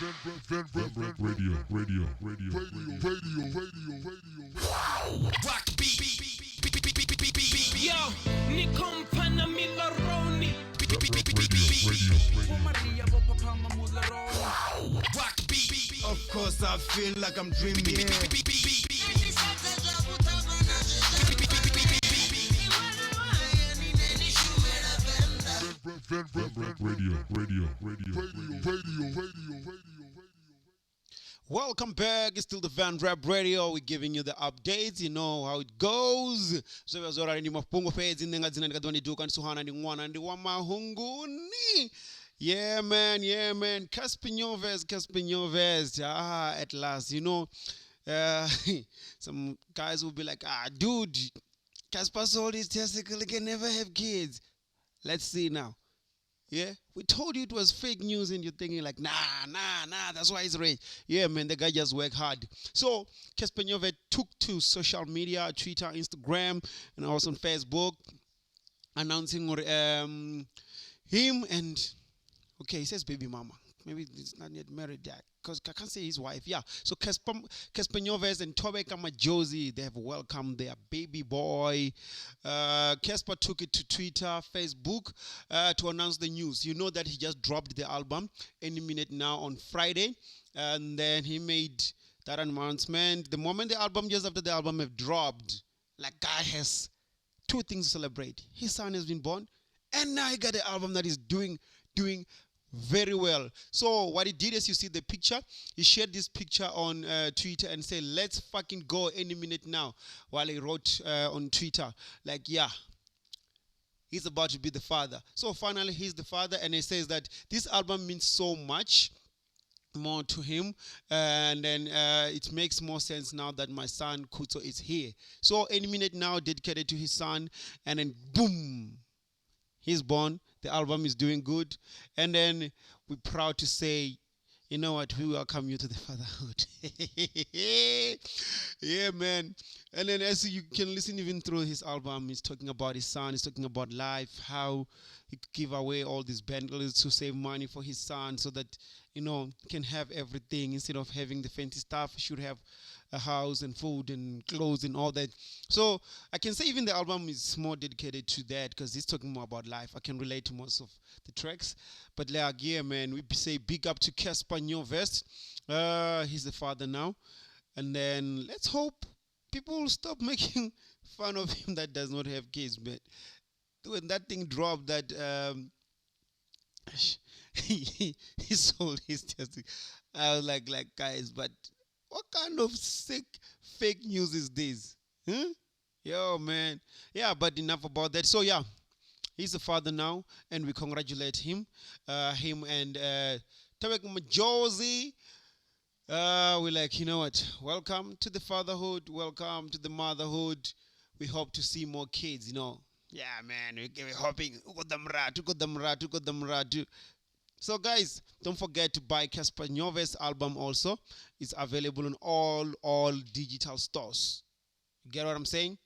Rock beat. Yo, Nikom Panamilaroni. Rock beat. Of course, I feel like I'm dreaming. Welcome back. It's still the Van Rap Radio. We're giving you the updates. You know how it goes. So we are already mafungo page in the Gadwani Dukan Suhana and one and the Wama Hunguni. Yeah, man. Cassper Nyovest. At last, you know. Some guys will be like, dude, Cassper sold his testicle. He can never have kids. Let's see now. Yeah, we told you it was fake news and you're thinking like, nah, that's why he's rich. Yeah, man, the guy just worked hard. So, Cassper Nyovest took to social media, Twitter, Instagram, and also on Facebook, announcing him and, okay, he says baby mama. Maybe he's not yet married yet, because I can't say his wife. Yeah, so Cassper Nyovest and Thobeka Majozi, they have welcomed their baby boy. Cassper took it to Twitter, Facebook to announce the news. You know that he just dropped the album any minute now on Friday, and then he made that announcement. The moment the album, just after the album have dropped, like guy has two things to celebrate. His son has been born, and now he got the album that is doing very well. So what he did is, you see the picture, he shared this picture on Twitter and said, let's fucking go any minute now, while he wrote on Twitter like, yeah, he's about to be the father. So finally he's the father, and he says that this album means so much more to him, and then it makes more sense now that my son Kuto is here. So any minute now dedicated to his son, and then boom, he's born. The album is doing good. And then we're proud to say, you know what, we welcome you to the fatherhood. Yeah, man. And then as you can listen even through his album, he's talking about his son, he's talking about life, how he could give away all these bundles to save money for his son so that, you know, he can have everything. Instead of having the fancy stuff, he should have a house and food and clothes and all that. So I can say even the album is more dedicated to that, because he's talking more about life. I can relate to most of the tracks. But like, yeah, man, we say big up to Cassper Nyovest. He's the father now. And then let's hope people will stop making fun of him that does not have kids. But when that thing dropped, that he sold his testing, I was like guys, but what kind of sick fake news is this? Huh? Yo, man. Yeah, but enough about that. So yeah, he's the father now, and we congratulate him. Him and Thobeka Majozi. We're like, you know what? Welcome to the fatherhood. Welcome to the motherhood. We hope to see more kids, you know. Yeah, man. We're hoping. So guys, don't forget to buy Cassper Nyovest album also. It's available in all digital stores. You get what I'm saying?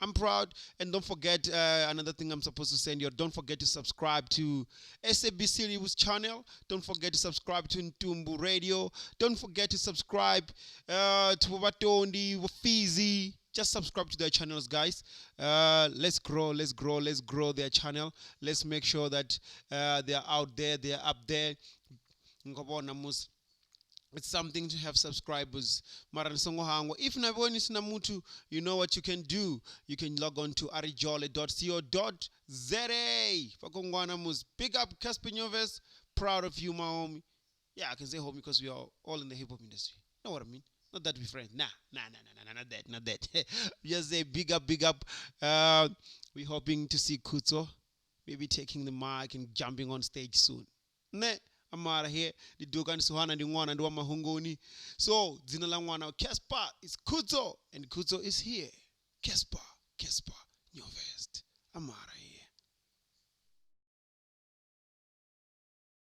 I'm proud. And don't forget, another thing I'm supposed to send you, don't forget to subscribe to SABC News channel. Don't forget to subscribe to Ntumbu Radio. Don't forget to subscribe to Wabatondi, Wafizi. Just subscribe to their channels, guys. Let's grow their channel. Let's make sure that they're out there, they're up there. It's something to have subscribers. If namutu, you know what you can do. You can log on to arijole.co.za. Big up Cassper Nyovest. Proud of you, my homie. Yeah, I can say homie because we are all in the hip-hop industry. Know what I mean? Not that we're friends. Nah, not that. Just say big up. We're hoping to see Kuto maybe taking the mic and jumping on stage soon. Ne, I'm out of here. The Dukan Suhana the one and one Mahungoni. So, Zinalangwana Cassper is Kuto, and Kuto is here. Cassper Nyovest. I'm out of here.